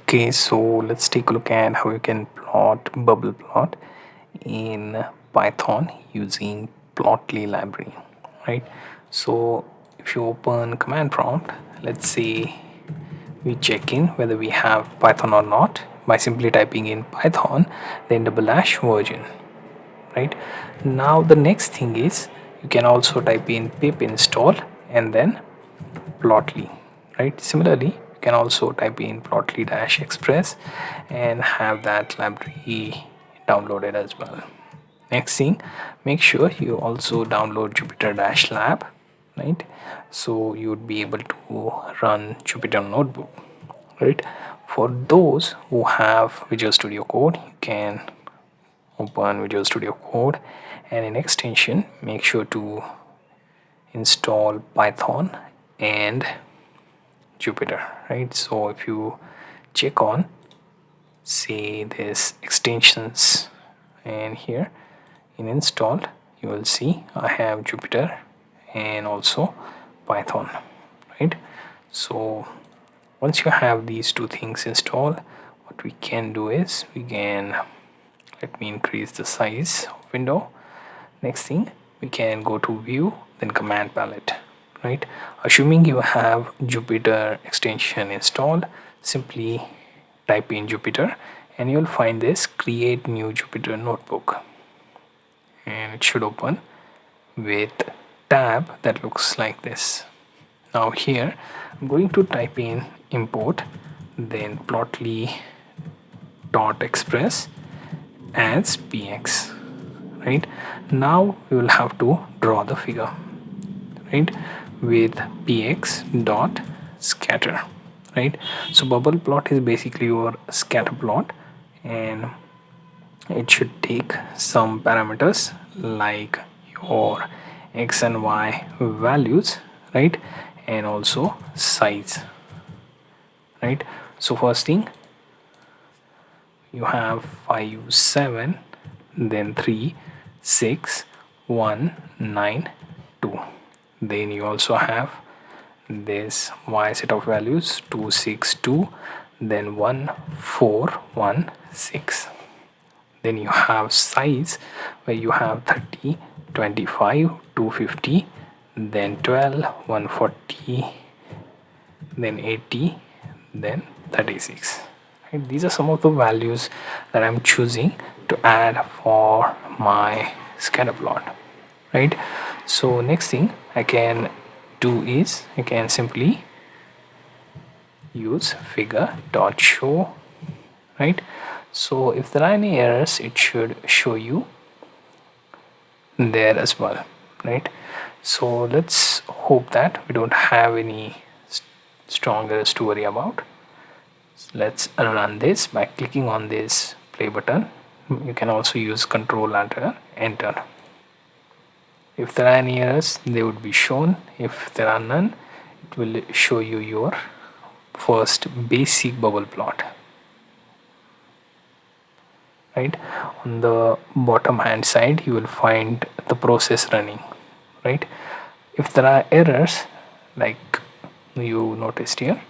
Okay, so let's take a look at how you can plot bubble plot in Python using plotly library, right? So if you open command prompt, let's say we check in whether we have Python or not by simply typing in Python then double dash version, right? Now the next thing is you can also type in pip install and then plotly, right? Similarly, you can also type in plotly dash express and have that library downloaded as well. Next thing, make sure you also download Jupyter dash lab, right? So you would be able to run Jupyter notebook, right? For those who have Visual Studio Code, you can open Visual Studio Code and in extension make sure to install Python and Jupyter, right? So if you check on say this extensions and here in install you will see I have Jupyter and also Python, right? So once you have these two things installed, what we can do is we can, let me increase the size of window. Next thing, we can go to view then command palette, right? Assuming you have Jupyter extension installed, simply type in Jupyter and you'll find this create new Jupyter notebook and it should open with tab that looks like this. Now here I'm going to type in import then plotly dot express as px, right? Now we will have to draw the figure, right, with px dot scatter, right? So bubble plot is basically your scatter plot and it should take some parameters like your x and y values, right, and also size, right? So first thing you have 5 7 then 3 6 1 9 2, then you also have this y set of values 2 6 2 then 1 4 1 6, then you have size where you have 30 25 250 then 12 140 then 80 then 36, right? These are some of the values that I'm choosing to add for my scatter plot, right? So next thing I can do is I can simply use figure dot show, right? So if there are any errors it should show you there as well, right? So let's hope that we don't have any strong errors to worry about. Let's run this by clicking on this play button. You can also use control enter. If there are any errors they would be shown. If there are none it will show you your first basic bubble plot, right? On the bottom hand side you will find the process running, right? If there are errors like you noticed here,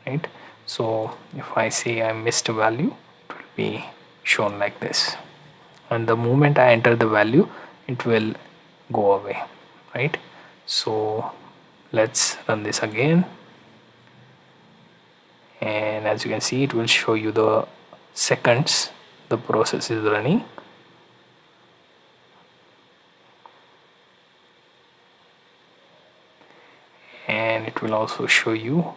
right? So if I say I missed a value it will be shown like this and the moment I enter the value it will go away, right? So let's run this again and as you can see it will show you the seconds the process is running. And it will also show you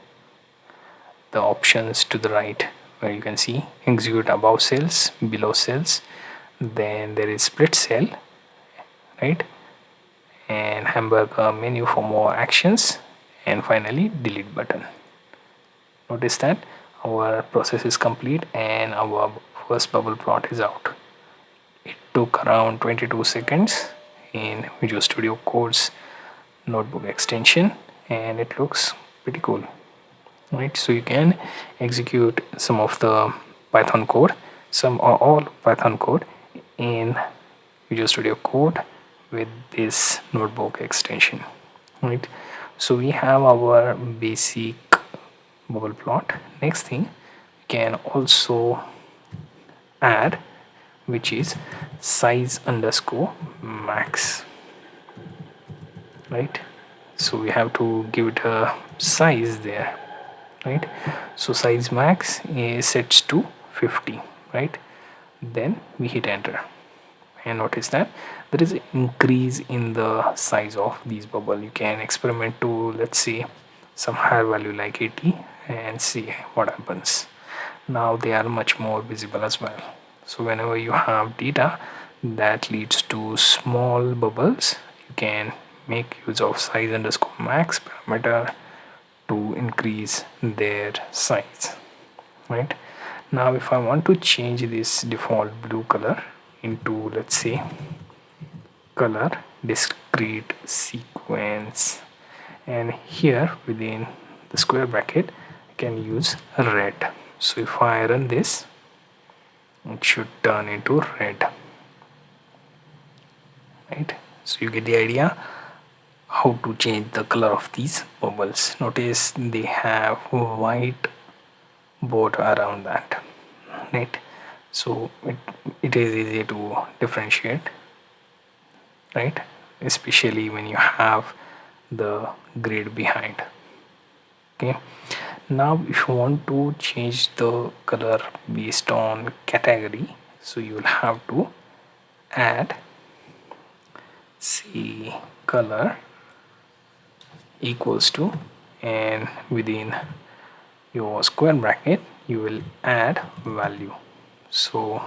the options to the right where you can see execute above cells, below cells, then there is split cell, right, and hamburger menu for more actions, and finally delete button. Notice that our process is complete and our first bubble plot is out. It took around 22 seconds in Visual Studio Code's notebook extension and it looks pretty cool, right? So you can execute some of the Python code, some or all Python code in Visual Studio Code with this notebook extension, right? So we have our basic bubble plot. Next thing we can also add, which is size underscore max, right? So we have to give it a size there, right? So size max is sets to 50, right? Then we hit enter, and notice that there is an increase in the size of these bubble. You can experiment to, let's say, some higher value like 80 and see what happens. Now they are much more visible as well. So whenever you have data that leads to small bubbles, you can make use of size underscore max parameter to increase their size, right? Now if I want to change this default blue color into, let's say, color discrete sequence, and here within the square bracket I can use red. So if I run this, it should turn into red, right? So you get the idea how to change the color of these bubbles. Notice they have white border around that, right? So it is easy to differentiate, right? Especially when you have the grid behind. Okay, now if you want to change the color based on category, so you will have to add, say, color equals to, and within your square bracket you will add value. So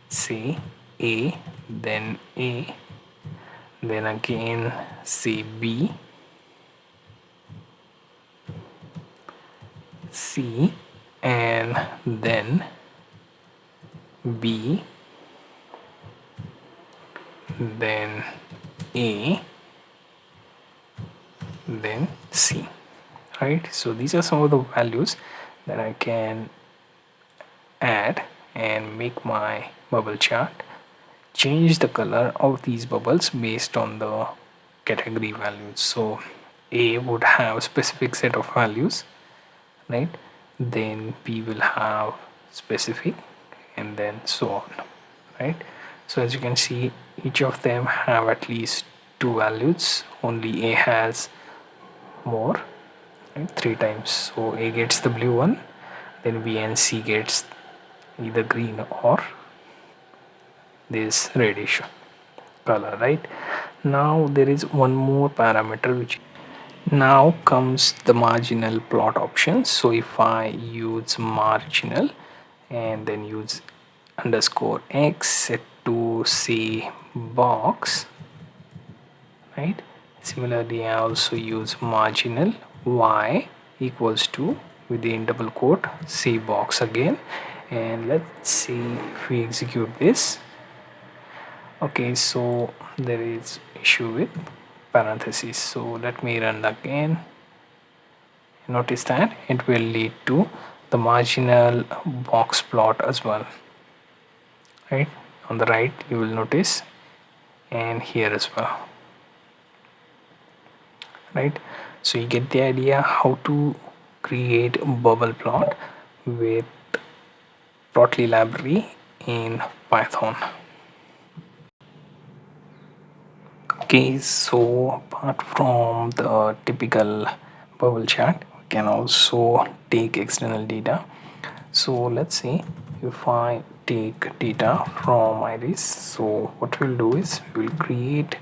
say A, then A, then again say B, C, and then B, then A, then C, right? So these are some of the values that I can add and make my bubble chart. Change the color of these bubbles based on the category values. So A would have a specific set of values, right? Then B will have specific, and then so on, right? So as you can see, each of them have at least two values. Only A has more, right? 3 times. So A gets the blue one, then B and C gets either green or this reddish color, right? Now there is one more parameter, which now comes the marginal plot option. So if I use marginal and then use underscore x set to say box, right? Similarly I also use marginal y equals to, within double quote, say box again, and let's see if we execute this. Okay, so there is issue with parentheses, so let me run again. Notice that it will lead to the marginal box plot as well, right? On the right you will notice, and here as well, right? So you get the idea how to create a bubble plot with plotly library in Python. Okay, so apart from the typical bubble chart, we can also take external data. So let's say if I take data from iris, so what we'll do is we'll create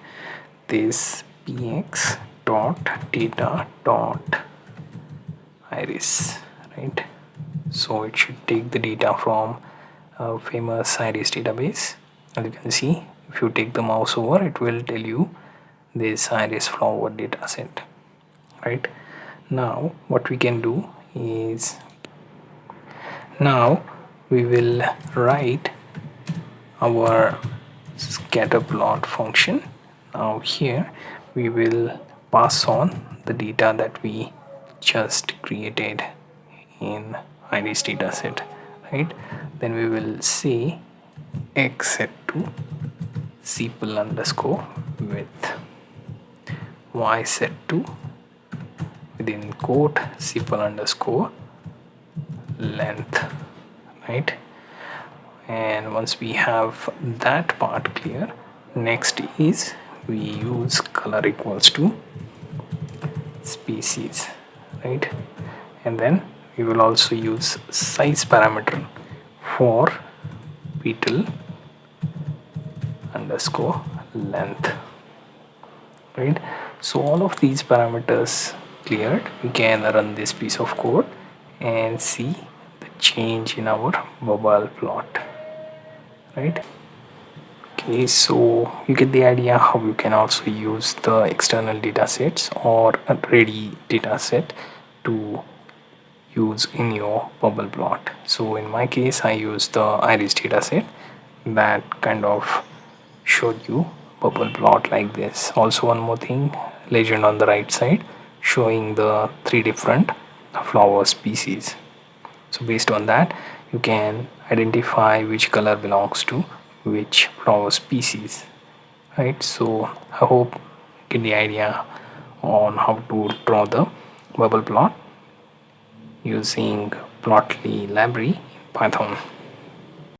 this px dot data dot iris, right? So it should take the data from a famous iris database. As you can see, if you take the mouse over, it will tell you this iris flower data set, right? Now what we can do is, now we will write our scatter plot function. Now here we will pass on the data that we just created in iris dataset, right? Then we will say x set to sepal underscore width, y set to within quote simple underscore length, right? And once we have that part clear, next is we use color equals to species, right? And then we will also use size parameter for petal underscore length, right? So all of these parameters cleared, we can run this piece of code and see the change in our bubble plot, right? Okay, so you get the idea how you can also use the external datasets or a ready dataset to use in your bubble plot. So in my case, I use the iris dataset that kind of showed you bubble plot like this. Also, one more thing, legend on the right side showing the three different flower species. So based on that, you can identify which color belongs to which flower species, right? So I hope you get the idea on how to draw the bubble plot using plotly library in Python.